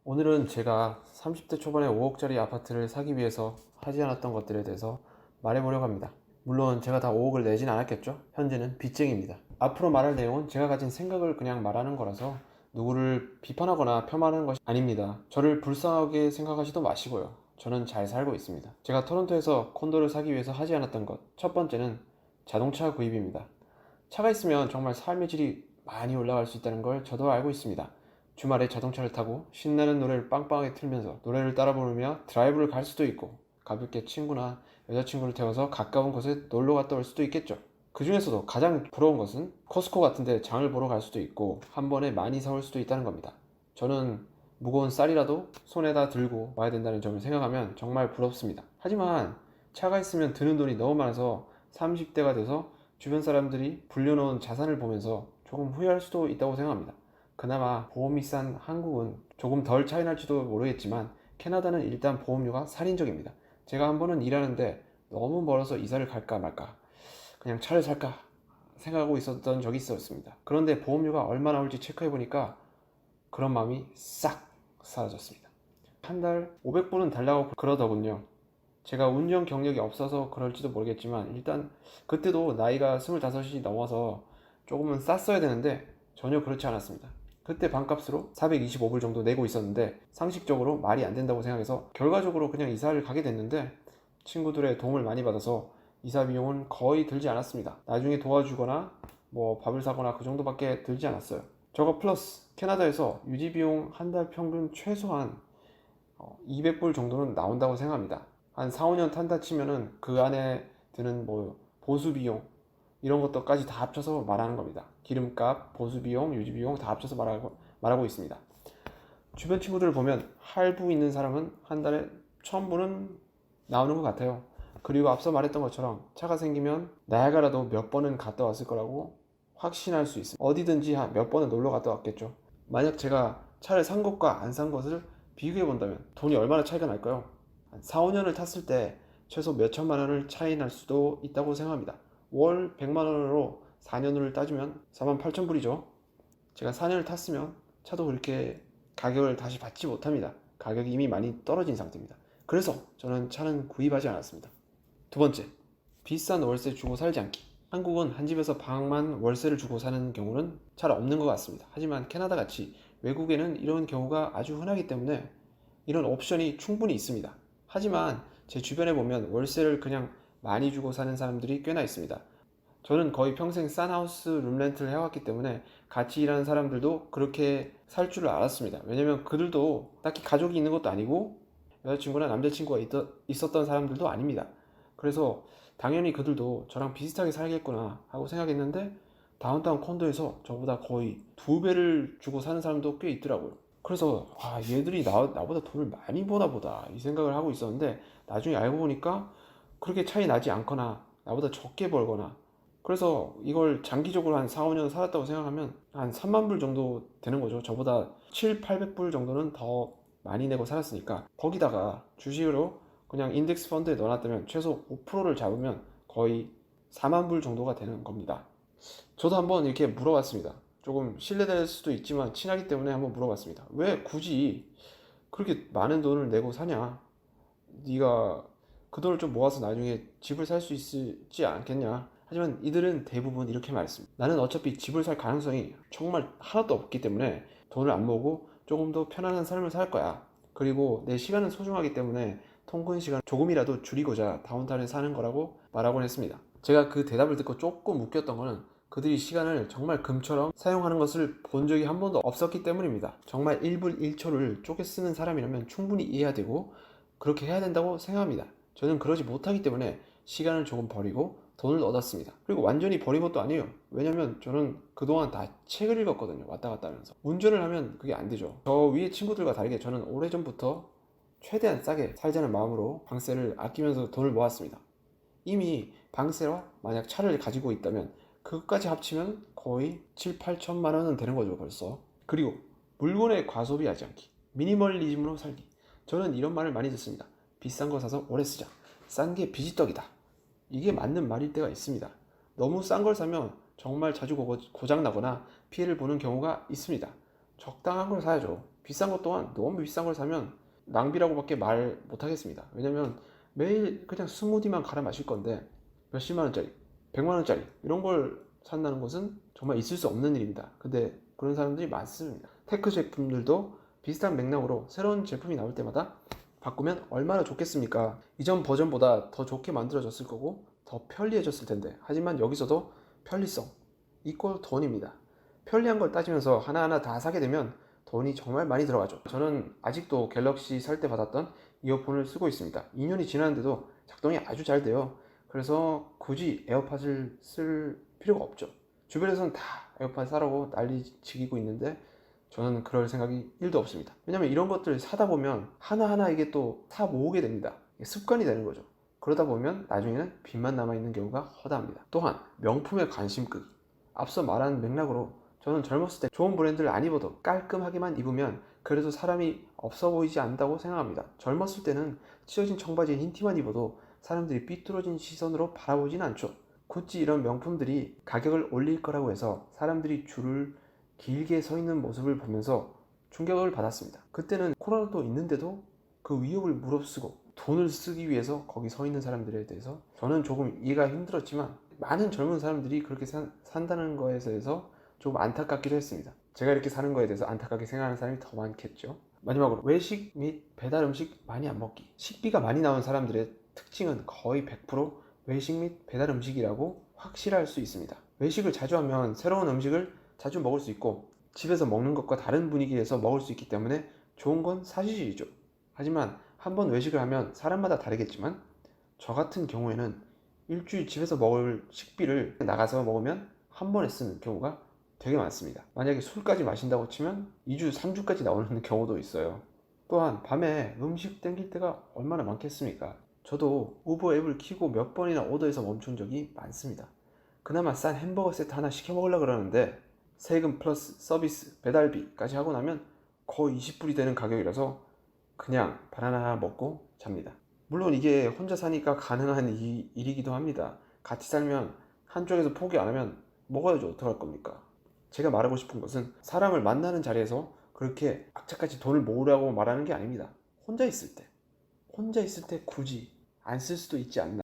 오늘은 제가 30대 초반에 5억짜리 아파트를 사기 위해서 하지 않았던 것들에 대해서 말해보려고 합니다. 물론 제가 다 5억을 내진 않았겠죠? 현재는 빚쟁이입니다. 앞으로 말할 내용은 제가 가진 생각을 그냥 말하는 거라서 누구를 비판하거나 폄하하는 것이 아닙니다. 저를 불쌍하게 생각하지도 마시고요. 저는 잘 살고 있습니다. 제가 토론토에서 콘도를 사기 위해서 하지 않았던 것, 첫 번째는 자동차 구입입니다. 차가 있으면 정말 삶의 질이 많이 올라갈 수 있다는 걸 저도 알고 있습니다. 주말에 자동차를 타고 신나는 노래를 빵빵하게 틀면서 노래를 따라 부르며 드라이브를 갈 수도 있고, 가볍게 친구나 여자친구를 태워서 가까운 곳에 놀러 갔다 올 수도 있겠죠. 그 중에서도 가장 부러운 것은 코스코 같은 데 장을 보러 갈 수도 있고 한 번에 많이 사올 수도 있다는 겁니다. 저는 무거운 쌀이라도 손에다 들고 와야 된다는 점을 생각하면 정말 부럽습니다. 하지만 차가 있으면 드는 돈이 너무 많아서 30대가 돼서 주변 사람들이 불려놓은 자산을 보면서 조금 후회할 수도 있다고 생각합니다. 그나마 보험이 싼 한국은 조금 덜 차이 날지도 모르겠지만 캐나다는 일단 보험료가 살인적입니다. 제가 한 번은 일하는데 너무 멀어서 이사를 갈까 말까 그냥 차를 살까 생각하고 있었던 적이 있었습니다. 그런데 보험료가 얼마 나올지 체크해 보니까 그런 마음이 싹 사라졌습니다. 한 달 500불은 달라고 그러더군요. 제가 운전 경력이 없어서 그럴지도 모르겠지만 일단 그때도 나이가 25이 넘어서 조금은 쌌어야 되는데 전혀 그렇지 않았습니다. 그때 반값으로 425불 정도 내고 있었는데 상식적으로 말이 안 된다고 생각해서 결과적으로 그냥 이사를 가게 됐는데 친구들의 도움을 많이 받아서 이사 비용은 거의 들지 않았습니다. 나중에 도와주거나 뭐 밥을 사거나 그 정도밖에 들지 않았어요. 저거 플러스 캐나다에서 유지 비용 한 달 평균 최소한 200불 정도는 나온다고 생각합니다. 한 4, 5년 탄다 치면은 그 안에 드는 뭐 보수 비용 이런 것들까지 다 합쳐서 말하는 겁니다. 기름값, 보수 비용, 유지 비용 다 합쳐서 말하고 있습니다. 주변 친구들을 보면 할부 있는 사람은 한 달에 1000불은 나오는 것 같아요. 그리고 앞서 말했던 것처럼 차가 생기면 나야가라도 몇 번은 갔다 왔을 거라고 확신할 수 있습니다. 어디든지 몇 번은 놀러 갔다 왔겠죠. 만약 제가 차를 산 것과 안 산 것을 비교해 본다면 돈이 얼마나 차이가 날까요? 한 4, 5년을 탔을 때 최소 몇 천만 원을 차이 날 수도 있다고 생각합니다. 월 100만 원으로 4년을 따지면 48,000불이죠. 제가 4년을 탔으면 차도 그렇게 가격을 다시 받지 못합니다. 가격이 이미 많이 떨어진 상태입니다. 그래서 저는 차는 구입하지 않았습니다. 두 번째, 비싼 월세 주고 살지 않기. 한국은 한 집에서 방만 월세를 주고 사는 경우는 잘 없는 것 같습니다. 하지만 캐나다 같이 외국에는 이런 경우가 아주 흔하기 때문에 이런 옵션이 충분히 있습니다. 하지만 제 주변에 보면 월세를 그냥 많이 주고 사는 사람들이 꽤나 있습니다. 저는 거의 평생 싼 하우스 룸렌트를 해왔기 때문에 같이 일하는 사람들도 그렇게 살 줄을 알았습니다. 왜냐면 그들도 딱히 가족이 있는 것도 아니고 여자친구나 남자친구가 있었던 사람들도 아닙니다. 그래서 당연히 그들도 저랑 비슷하게 살겠구나 하고 생각했는데 다운타운 콘도에서 저보다 거의 2배를 주고 사는 사람도 꽤 있더라고요. 그래서 얘들이 나보다 돈을 많이 버나 보다 이 생각을 하고 있었는데 나중에 알고 보니까 그렇게 차이 나지 않거나 나보다 적게 벌거나, 그래서 이걸 장기적으로 한 4, 5년 살았다고 생각하면 한 3만 불 정도 되는 거죠. 저보다 7, 800불 정도는 더 많이 내고 살았으니까 거기다가 주식으로 그냥 인덱스 펀드에 넣어놨다면 최소 5%를 잡으면 거의 4만 불 정도가 되는 겁니다. 저도 한번 이렇게 물어봤습니다. 조금 신뢰될 수도 있지만 친하기 때문에 한번 물어봤습니다. 왜 굳이 그렇게 많은 돈을 내고 사냐? 네가 그 돈을 좀 모아서 나중에 집을 살 수 있지 않겠냐? 하지만 이들은 대부분 이렇게 말했습니다. 나는 어차피 집을 살 가능성이 정말 하나도 없기 때문에 돈을 안 모으고 조금 더 편안한 삶을 살 거야. 그리고 내 시간은 소중하기 때문에 통근 시간 조금이라도 줄이고자 다운타운에 사는 거라고 말하곤 했습니다. 제가 그 대답을 듣고 조금 웃겼던 거는 그들이 시간을 정말 금처럼 사용하는 것을 본 적이 한 번도 없었기 때문입니다. 정말 1분 1초를 쪼개 쓰는 사람이라면 충분히 이해가 되고 그렇게 해야 된다고 생각합니다. 저는 그러지 못하기 때문에 시간을 조금 버리고 돈을 얻었습니다. 그리고 완전히 버린 것도 아니에요. 왜냐면 저는 그동안 다 책을 읽었거든요. 왔다 갔다 하면서. 운전을 하면 그게 안 되죠. 저 위에 친구들과 다르게 저는 오래전부터 최대한 싸게 살자는 마음으로 방세를 아끼면서 돈을 모았습니다. 이미 방세와 만약 차를 가지고 있다면 그것까지 합치면 거의 7, 8천만 원은 되는 거죠 벌써. 그리고 물건에 과소비하지 않기, 미니멀리즘으로 살기. 저는 이런 말을 많이 듣습니다. 비싼 거 사서 오래 쓰자, 싼 게 비지떡이다. 이게 맞는 말일 때가 있습니다. 너무 싼 걸 사면 정말 자주 고장 나거나 피해를 보는 경우가 있습니다. 적당한 걸 사야죠. 비싼 것 또한 너무 비싼 걸 사면 낭비라고밖에 말 못하겠습니다. 왜냐면 매일 그냥 스무디만 갈아 마실 건데 몇십만 원짜리, 100만 원짜리 이런 걸 산다는 것은 정말 있을 수 없는 일입니다. 근데 그런 사람들이 많습니다. 테크 제품들도 비슷한 맥락으로 새로운 제품이 나올 때마다 바꾸면 얼마나 좋겠습니까? 이전 버전보다 더 좋게 만들어졌을 거고 더 편리해졌을 텐데, 하지만 여기서도 편리성 이꼴 돈입니다. 편리한 걸 따지면서 하나하나 다 사게 되면 돈이 정말 많이 들어가죠. 저는 아직도 갤럭시 살 때 받았던 이어폰을 쓰고 있습니다. 2년이 지났는데도 작동이 아주 잘 돼요. 그래서 굳이 에어팟을 쓸 필요가 없죠. 주변에서는 다 에어팟 사라고 난리치고 있는데 저는 그럴 생각이 1도 없습니다. 왜냐면 이런 것들 사다 보면 하나하나 이게 또 사 모으게 됩니다. 습관이 되는 거죠. 그러다 보면 나중에는 빚만 남아있는 경우가 허다합니다. 또한 명품에 관심 끄기. 앞서 말한 맥락으로 저는 젊었을 때 좋은 브랜드를 안 입어도 깔끔하게만 입으면 그래도 사람이 없어 보이지 않는다고 생각합니다. 젊었을 때는 찢어진 청바지에 흰 티만 입어도 사람들이 삐뚤어진 시선으로 바라보진 않죠. 굳이 이런 명품들이 가격을 올릴 거라고 해서 사람들이 줄을 길게 서 있는 모습을 보면서 충격을 받았습니다. 그때는 코로나도 있는데도 그 위협을 무릅쓰고 돈을 쓰기 위해서 거기 서 있는 사람들에 대해서 저는 조금 이해가 힘들었지만, 많은 젊은 사람들이 그렇게 산다는 거에 대해서 조금 안타깝기도 했습니다. 제가 이렇게 사는 거에 대해서 안타깝게 생각하는 사람이 더 많겠죠. 마지막으로 외식 및 배달 음식 많이 안 먹기. 식비가 많이 나온 사람들의 특징은 거의 100% 외식 및 배달 음식이라고 확실할 수 있습니다. 외식을 자주 하면 새로운 음식을 자주 먹을 수 있고 집에서 먹는 것과 다른 분위기에서 먹을 수 있기 때문에 좋은 건 사실이죠. 하지만 한번 외식을 하면 사람마다 다르겠지만 저 같은 경우에는 일주일 집에서 먹을 식비를 나가서 먹으면 한 번에 쓰는 경우가 되게 많습니다. 만약에 술까지 마신다고 치면 2주, 3주까지 나오는 경우도 있어요. 또한 밤에 음식 땡길 때가 얼마나 많겠습니까? 저도 우버 앱을 켜고 몇 번이나 오더해서 멈춘 적이 많습니다. 그나마 싼 햄버거 세트 하나 시켜 먹으려고 그러는데 세금 플러스 서비스 배달비까지 하고 나면 거의 20불이 되는 가격이라서 그냥 바나나 하나 먹고 잡니다. 물론 이게 혼자 사니까 가능한 일이기도 합니다. 같이 살면 한쪽에서 포기 안 하면 먹어야죠. 어떡할 겁니까? 제가 말하고 싶은 것은 사람을 만나는 자리에서 그렇게 악착같이 돈을 모으라고 말하는 게 아닙니다. 혼자 있을 때 굳이 안 쓸 수도 있지 않나.